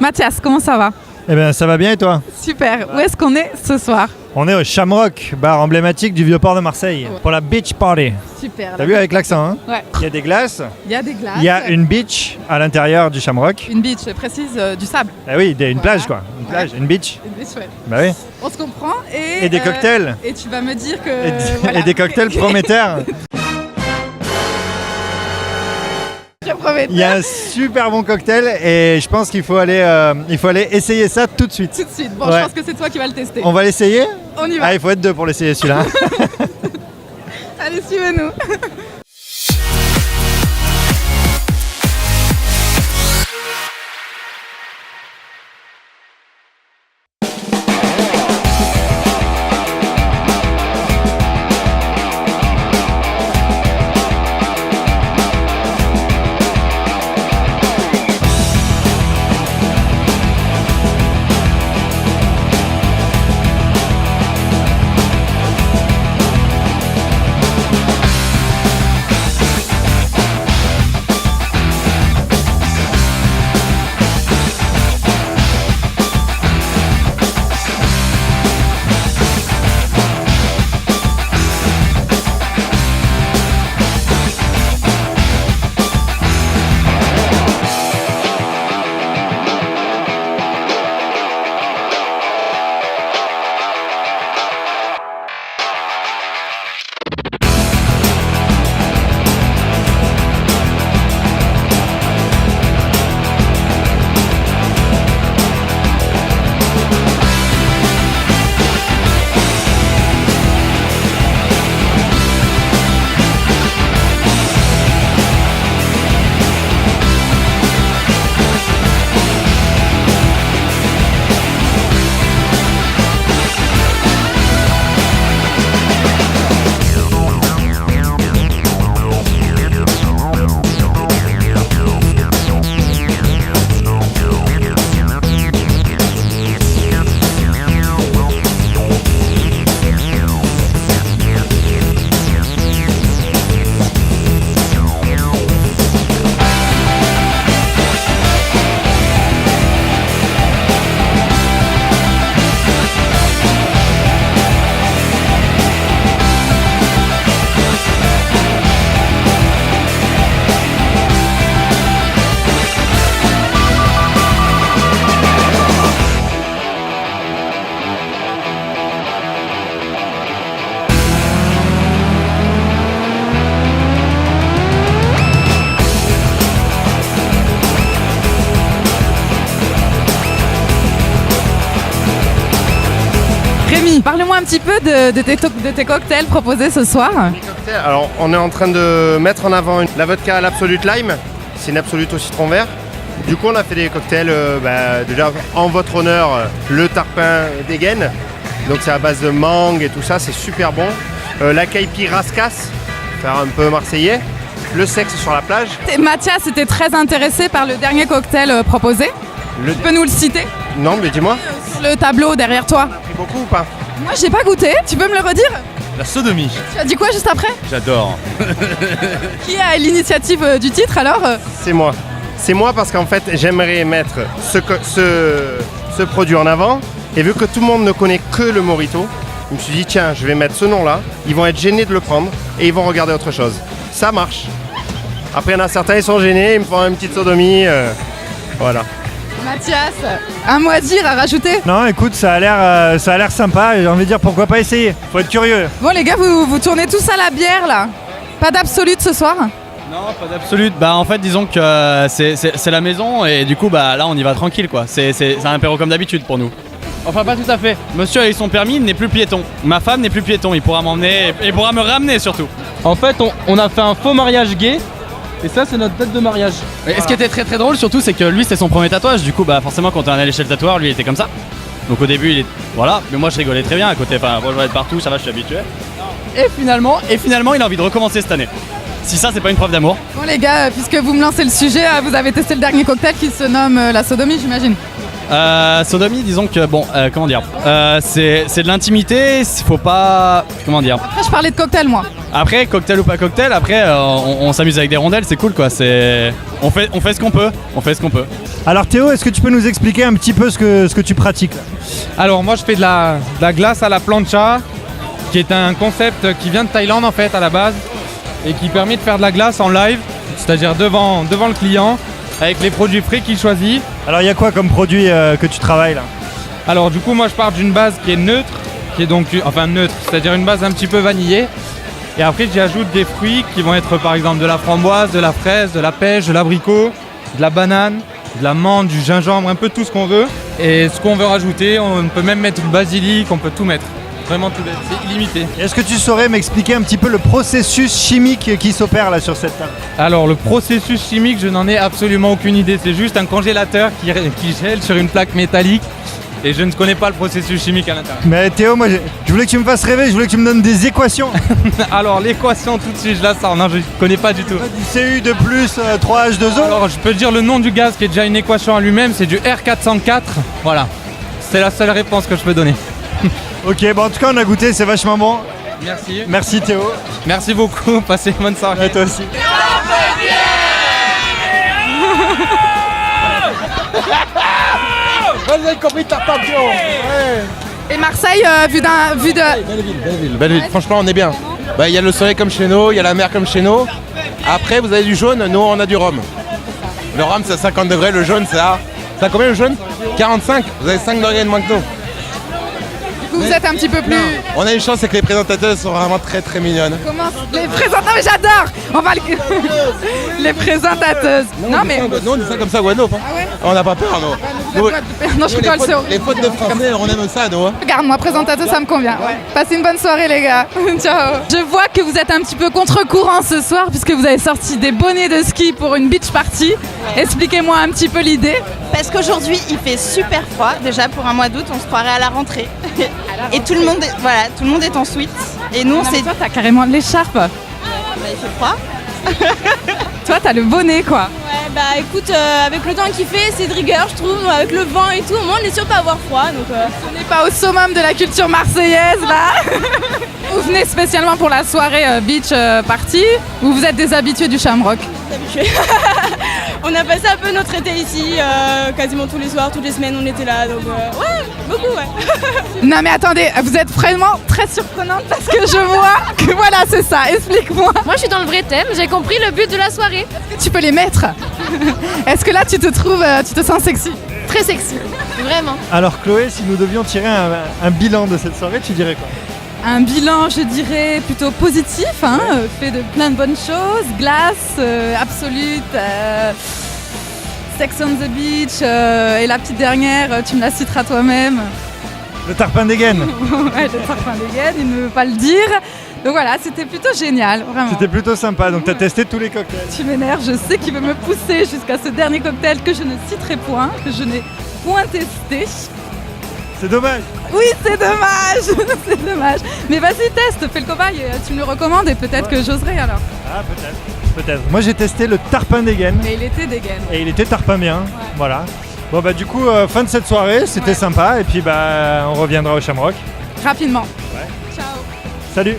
Mathias, comment ça va? Eh bien, ça va bien et toi? Super. Où est-ce qu'on est ce soir? On est au Shamrock, bar emblématique du Vieux-Port de Marseille, pour la beach party. Super. T'as vu avec l'accent, hein? Ouais. Il y a des glaces, Il y a des glaces. il y a une beach à l'intérieur du Shamrock. Une beach, précise, du sable. Ah oui, une Voilà. plage quoi. Une plage, une beach. Une beach, ouais. Bah oui. On se comprend. Et des cocktails. Et tu vas me dire que... Et des cocktails prometteurs. Très prometteur. Il y a un super bon cocktail et je pense qu'il faut aller essayer ça tout de suite. Tout de suite. Bon, Ouais. je pense que c'est toi qui vas le tester. On va l'essayer? On y va. Ah, il faut être deux pour l'essayer celui-là. Allez, suivez-nous. Rémi, parle-moi un petit peu de tes cocktails proposés ce soir. Alors, on est en train de mettre en avant la vodka à l'Absolute Lime. C'est une Absolute au citron vert. Du coup, on a fait des cocktails, déjà en votre honneur, le tarpin dégaine. Donc, c'est à base de mangue et tout ça, c'est super bon. La caipi rascasse, faire un peu marseillais. Le sexe sur la plage. Et Mathias était très intéressé par le dernier cocktail proposé. Tu peux nous le citer? Non, mais dis-moi, Sur le tableau derrière toi. t'as pris beaucoup ou pas? Moi, j'ai pas goûté. Tu peux me le redire? La sodomie. Tu as dit quoi juste après? J'adore. Qui a l'initiative du titre alors? C'est moi. C'est moi parce qu'en fait, j'aimerais mettre ce produit en avant. Et vu que tout le monde ne connaît que le Mojito, je me suis dit, tiens, je vais mettre ce nom-là. Ils vont être gênés de le prendre et ils vont regarder autre chose. Ça marche. Après, il y en a certains, ils sont gênés, ils me font une petite sodomie. Voilà. Mathias, un mot à dire, à rajouter? Non, écoute, ça a l'air sympa. J'ai envie de dire pourquoi pas essayer. Faut être curieux. Bon les gars, vous tournez tous à la bière là. Pas d'absolute ce soir? Non, pas d'absolute. Bah en fait, disons que c'est la maison et du coup, bah là, on y va tranquille quoi. C'est un apéro comme d'habitude pour nous. Enfin, pas tout à fait. Monsieur avec son permis n'est plus piéton. Ma femme n'est plus piéton. Il pourra m'emmener et pourra me ramener surtout. En fait, on a fait un faux mariage gay. Et ça, c'est notre date de mariage. Et ce qui était très très drôle surtout, c'est que lui, c'était son premier tatouage. Du coup, bah forcément, quand on est allé chez le tatoueur, lui, il était comme ça. Donc au début, il est. Voilà. Mais moi, je rigolais très bien à côté. Enfin, moi, je vais être partout, ça va, je suis habitué. Et finalement, il a envie de recommencer cette année. Si ça, c'est pas une preuve d'amour. Bon les gars, puisque vous me lancez le sujet, vous avez testé le dernier cocktail qui se nomme la sodomie, j'imagine. Sodomie, disons que bon, comment dire, c'est de l'intimité, faut pas, comment dire. Après, je parlais de cocktail, moi. Après, cocktail ou pas cocktail, après on s'amuse avec des rondelles, c'est cool quoi. On fait ce qu'on peut, Alors Théo, est-ce que tu peux nous expliquer un petit peu ce que tu pratiques là? Alors moi je fais de la glace à la plancha, qui est un concept qui vient de Thaïlande en fait à la base, et qui permet de faire de la glace en live, c'est-à-dire devant le client, avec les produits frais qu'il choisit. Alors il y a quoi comme produit que tu travailles là? Alors du coup moi je pars d'une base qui est neutre, c'est-à-dire une base un petit peu vanillée. Et après j'y ajoute des fruits qui vont être par exemple de la framboise, de la fraise, de la pêche, de l'abricot, de la banane, de la menthe, du gingembre, un peu tout ce qu'on veut. Et ce qu'on veut rajouter, on peut même mettre du basilic, on peut tout mettre. Vraiment tout mettre, c'est illimité. Est-ce que tu saurais m'expliquer un petit peu le processus chimique qui s'opère là sur cette table? Alors le processus chimique, je n'en ai absolument aucune idée. C'est juste un congélateur qui gèle sur une plaque métallique. Et je ne connais pas le processus chimique à l'intérieur. Mais Théo, moi je voulais que tu me fasses rêver, je voulais que tu me donnes des équations. Alors l'équation tout de suite, je la sors, non je ne connais pas du tout. Du Cu de plus 3H2O. Alors je peux dire le nom du gaz qui est déjà une équation à lui-même, c'est du R404. Voilà, c'est la seule réponse que je peux donner. Ok, bon en tout cas on a goûté, c'est vachement bon. Merci. Merci Théo. Merci beaucoup, passez une bonne soirée. Et toi aussi. Vous avez compris ta champion. Et Marseille, vu de... Belle ville, franchement on est bien. Il y a le soleil comme chez nous, il y a la mer comme chez nous. Après vous avez du jaune, nous on a du rhum. Le rhum c'est à 50 degrés, le jaune c'est à... C'est à combien le jaune? 45, vous avez 5 degrés de moins que nous. Vous êtes un petit peu plus... On a une chance, c'est que les présentateurs sont vraiment très très mignonnes. Comment... Les présentateurs, mais j'adore. On va les présentateuses. Non mais... Nous on dit ça comme ça à Guadeloupe. Ah ouais. On n'a pas peur nous. Non, je rigole, c'est horrible. Les fautes de français, on aime ça nous. Regarde-moi, présentateur, ça me convient. Ouais. Passez une bonne soirée, les gars. Ciao. Je vois que vous êtes un petit peu contre-courant ce soir, puisque vous avez sorti des bonnets de ski pour une beach party. Expliquez-moi un petit peu l'idée. Parce qu'aujourd'hui, il fait super froid. Déjà, pour un mois d'août, on se croirait à la rentrée. Et tout le monde est en sweat. Et nous, on s'est dit... Toi, t'as carrément l'écharpe. Il fait froid. Toi, t'as le bonnet, quoi. Ouais, bah écoute, avec le temps qu'il fait, c'est de rigueur, je trouve, avec le vent et tout, au moins on est sûr de pas avoir froid. Donc, On n'est pas au summum de la culture marseillaise, là. Vous venez spécialement pour la soirée beach party ou vous êtes des habitués du Shamrock? habitués. On a passé un peu notre été ici, quasiment tous les soirs, toutes les semaines on était là, donc ouais, beaucoup, ouais. Non mais attendez, vous êtes vraiment très surprenante parce que je vois que voilà, c'est ça, explique-moi. Moi je suis dans le vrai thème, j'ai compris le but de la soirée. Est-ce que tu peux les mettre? Est-ce que là tu te sens sexy? Très sexy, vraiment. Alors Chloé, si nous devions tirer un bilan de cette soirée, tu dirais quoi? Un bilan, je dirais, plutôt positif, hein, fait de plein de bonnes choses. Glace, Absolute, Sex on the Beach, et la petite dernière, tu me la citeras toi-même. Le tarpin des gaines. Ouais, le tarpin des gaines, il ne veut pas le dire. Donc voilà, c'était plutôt génial, vraiment. C'était plutôt sympa, donc tu as testé tous les cocktails. Tu m'énerves, je sais qu'il veut me pousser jusqu'à ce dernier cocktail que je ne citerai point, que je n'ai point testé. C'est dommage. Oui, c'est dommage, c'est dommage. Mais vas-y, teste, fais le cobaye, tu me le recommandes et peut-être que j'oserai alors. Ah, peut-être. Moi j'ai testé le tarpin des gaines. Et il était dégaine. Et il était tarpin bien, voilà. Bon bah du coup, fin de cette soirée, c'était sympa et puis bah on reviendra au Shamrock. Rapidement. Ouais. Ciao. Salut.